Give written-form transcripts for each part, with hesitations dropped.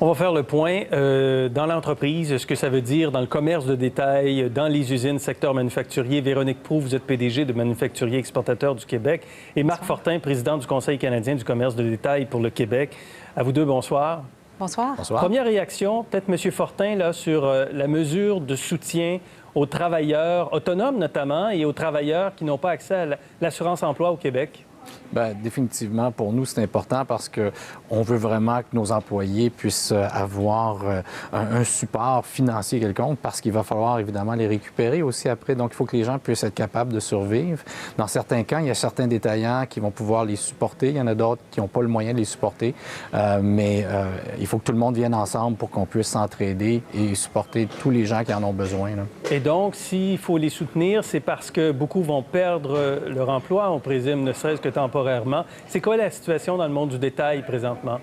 On va faire le point dans l'entreprise, ce que ça veut dire dans le commerce de détail, dans les usines, secteur manufacturier. Véronique Proulx, vous êtes PDG de Manufacturiers Exportateurs du Québec. Et Marc Fortin, président du Conseil canadien du commerce de détail pour le Québec. À vous deux, bonsoir. Bonsoir. Bonsoir. Première réaction, peut-être M. Fortin, là, sur la mesure de soutien aux travailleurs autonomes notamment et aux travailleurs qui n'ont pas accès à l'assurance-emploi au Québec. Bien, définitivement, pour nous, c'est important parce qu'on veut vraiment que nos employés puissent avoir un support financier quelconque parce qu'il va falloir évidemment les récupérer aussi après. Donc, il faut que les gens puissent être capables de survivre. Dans certains cas, il y a certains détaillants qui vont pouvoir les supporter. Il y en a d'autres qui n'ont pas le moyen de les supporter. Mais il faut que tout le monde vienne ensemble pour qu'on puisse s'entraider et supporter tous les gens qui en ont besoin, là. Et donc, s'il faut les soutenir, c'est parce que beaucoup vont perdre leur emploi, on présume, ne serait-ce que temporairement. C'est quoi la situation dans le monde du détail présentement?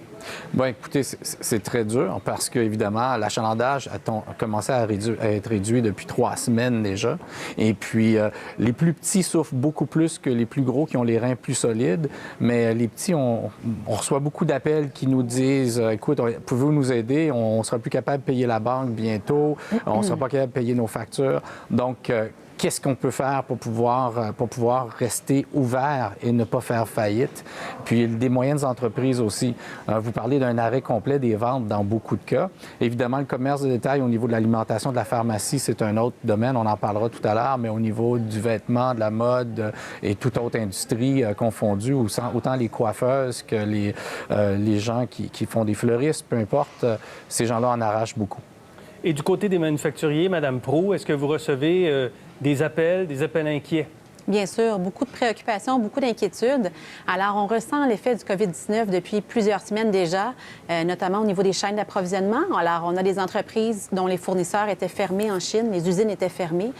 Bien, écoutez, c'est très dur parce qu'évidemment, l'achalandage a commencé à être réduit depuis 3 semaines déjà. Et puis, les plus petits souffrent beaucoup plus que les plus gros qui ont les reins plus solides. Mais les petits, on reçoit beaucoup d'appels qui nous disent « Écoute, pouvez-vous nous aider? On ne sera plus capable de payer la banque bientôt. On ne sera pas capable de payer nos factures. » Donc, qu'est-ce qu'on peut faire pour pouvoir rester ouvert et ne pas faire faillite? Puis des moyennes entreprises aussi. Vous parlez d'un arrêt complet des ventes dans beaucoup de cas. Évidemment, le commerce de détail au niveau de l'alimentation, de la pharmacie, c'est un autre domaine. On en parlera tout à l'heure, mais au niveau du vêtement, de la mode et toute autre industrie confondue, autant les coiffeuses que les gens qui font des fleuristes, peu importe, ces gens-là en arrachent beaucoup. Et du côté des manufacturiers, Mme Proulx, est-ce que vous recevez des appels inquiets? Bien sûr, beaucoup de préoccupations, beaucoup d'inquiétudes. Alors, on ressent l'effet du COVID-19 depuis plusieurs semaines déjà, notamment au niveau des chaînes d'approvisionnement. Alors, on a des entreprises dont les fournisseurs étaient fermés en Chine, les usines étaient fermées,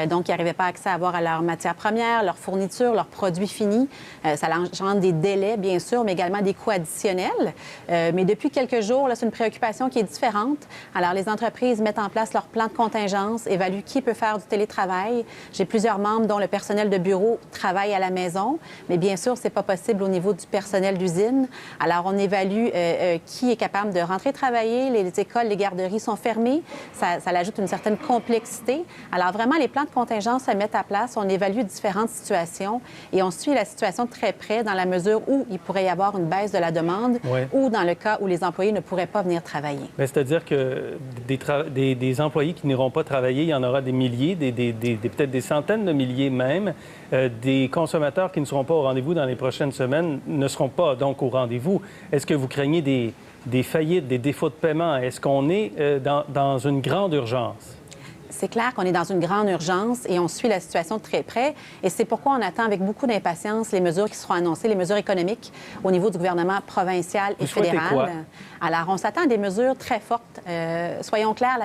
donc ils n'arrivaient pas accès à avoir à leurs matières premières, leurs fournitures, leurs produits finis. Ça engendre des délais, bien sûr, mais également des coûts additionnels. Mais depuis quelques jours, là, c'est une préoccupation qui est différente. Alors, les entreprises mettent en place leur plan de contingence, évaluent qui peut faire du télétravail. J'ai plusieurs membres dont le personnel de bureau travaille à la maison, mais bien sûr, ce n'est pas possible au niveau du personnel d'usine. Alors, on évalue qui est capable de rentrer travailler. Les écoles, les garderies sont fermées. Ça ajoute une certaine complexité. Alors, vraiment, les plans de contingence se mettent à place. On évalue différentes situations et on suit la situation de très près dans la mesure où il pourrait y avoir une baisse de la demande ou dans le cas où les employés ne pourraient pas venir travailler. Bien, c'est-à-dire que des employés qui n'iront pas travailler, il y en aura des milliers, peut-être des centaines de milliers même. Des consommateurs qui ne seront pas au rendez-vous dans les prochaines semaines ne seront pas donc au rendez-vous. Est-ce que vous craignez des faillites, des défauts de paiement? Est-ce qu'on est dans une grande urgence? C'est clair qu'on est dans une grande urgence et on suit la situation de très près. Et c'est pourquoi on attend avec beaucoup d'impatience les mesures qui seront annoncées, les mesures économiques au niveau du gouvernement provincial et fédéral. Quoi? Alors, on s'attend à des mesures très fortes. Soyons clairs,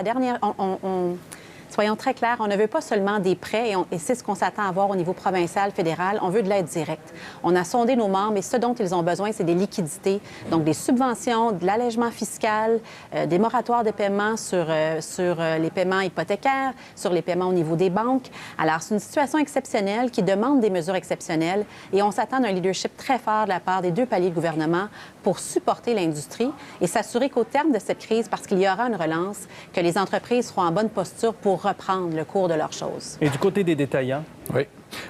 soyons très clairs, on ne veut pas seulement des prêts et c'est ce qu'on s'attend à voir au niveau provincial, fédéral. On veut de l'aide directe. On a sondé nos membres et ce dont ils ont besoin, c'est des liquidités, donc des subventions, de l'allègement fiscal, des moratoires de paiement sur les paiements hypothécaires, sur les paiements au niveau des banques. Alors, c'est une situation exceptionnelle qui demande des mesures exceptionnelles et on s'attend à un leadership très fort de la part des 2 paliers de gouvernement pour supporter l'industrie et s'assurer qu'au terme de cette crise, parce qu'il y aura une relance, que les entreprises seront en bonne posture pour reprendre le cours de leurs choses. Et du côté des détaillants? Oui.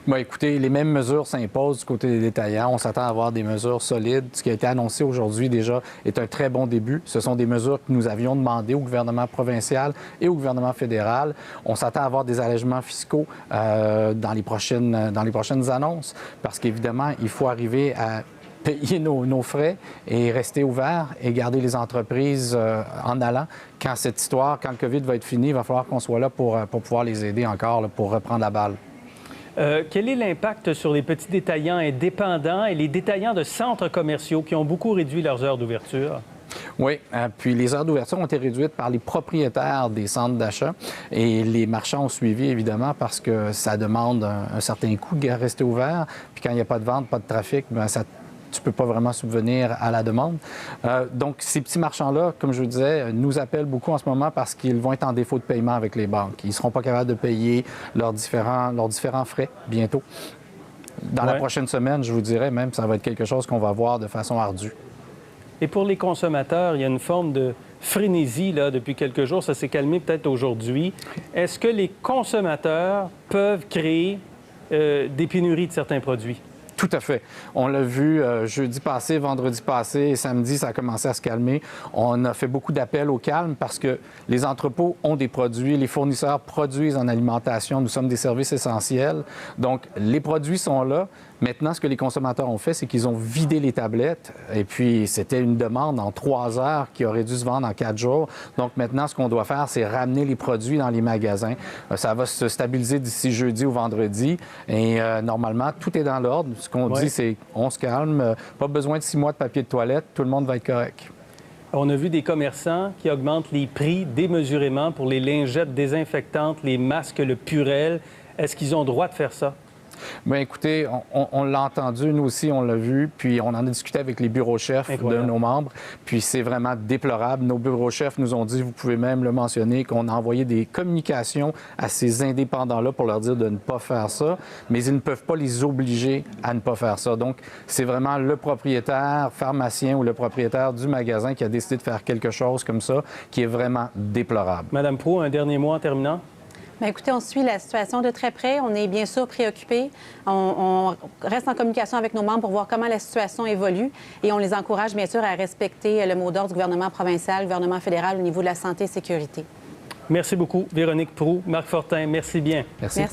Bien, écoutez, les mêmes mesures s'imposent du côté des détaillants. On s'attend à avoir des mesures solides. Ce qui a été annoncé aujourd'hui déjà est un très bon début. Ce sont des mesures que nous avions demandées au gouvernement provincial et au gouvernement fédéral. On s'attend à avoir des allègements fiscaux dans les prochaines annonces parce qu'évidemment, il faut arriver à payer nos frais et rester ouvert et garder les entreprises en allant. Quand le COVID va être fini, il va falloir qu'on soit là pour pouvoir les aider encore, là, pour reprendre la balle. Quel est l'impact sur les petits détaillants indépendants et les détaillants de centres commerciaux qui ont beaucoup réduit leurs heures d'ouverture? Oui, puis les heures d'ouverture ont été réduites par les propriétaires des centres d'achat et les marchands ont suivi, évidemment, parce que ça demande un certain coût de rester ouvert. Puis quand il n'y a pas de vente, pas de trafic, bien, tu ne peux pas vraiment subvenir à la demande. Donc, ces petits marchands-là, comme je vous disais, nous appellent beaucoup en ce moment parce qu'ils vont être en défaut de paiement avec les banques. Ils ne seront pas capables de payer leurs différents frais bientôt. Dans la prochaine semaine, je vous dirais même, ça va être quelque chose qu'on va voir de façon ardue. Et pour les consommateurs, il y a une forme de frénésie là, depuis quelques jours. Ça s'est calmé peut-être aujourd'hui. Est-ce que les consommateurs peuvent créer des pénuries de certains produits? Tout à fait. On l'a vu jeudi passé, vendredi passé et samedi, ça a commencé à se calmer. On a fait beaucoup d'appels au calme parce que les entrepôts ont des produits, les fournisseurs produisent en alimentation. Nous sommes des services essentiels. Donc, les produits sont là. Maintenant, ce que les consommateurs ont fait, c'est qu'ils ont vidé les tablettes. Et puis, c'était une demande en 3 heures qui aurait dû se vendre en 4 jours. Donc, maintenant, ce qu'on doit faire, c'est ramener les produits dans les magasins. Ça va se stabiliser d'ici jeudi ou vendredi. Et normalement, tout est dans l'ordre. Ce qu'on dit, c'est on se calme. Pas besoin de 6 mois de papier de toilette. Tout le monde va être correct. On a vu des commerçants qui augmentent les prix démesurément pour les lingettes désinfectantes, les masques, le Purell. Est-ce qu'ils ont le droit de faire ça? Bien, écoutez, on l'a entendu, nous aussi, on l'a vu, puis on en a discuté avec les bureaux-chefs de nos membres, puis c'est vraiment déplorable. Nos bureaux-chefs nous ont dit, vous pouvez même le mentionner, qu'on a envoyé des communications à ces indépendants-là pour leur dire de ne pas faire ça, mais ils ne peuvent pas les obliger à ne pas faire ça. Donc, c'est vraiment le propriétaire, pharmacien ou le propriétaire du magasin qui a décidé de faire quelque chose comme ça, qui est vraiment déplorable. Madame Proulx, un dernier mot en terminant? Bien, écoutez, on suit la situation de très près. On est bien sûr préoccupés. On reste en communication avec nos membres pour voir comment la situation évolue et on les encourage bien sûr à respecter le mot d'ordre du gouvernement provincial, du gouvernement fédéral au niveau de la santé et sécurité. Merci beaucoup, Véronique Proulx. Marc Fortin, merci bien. Merci.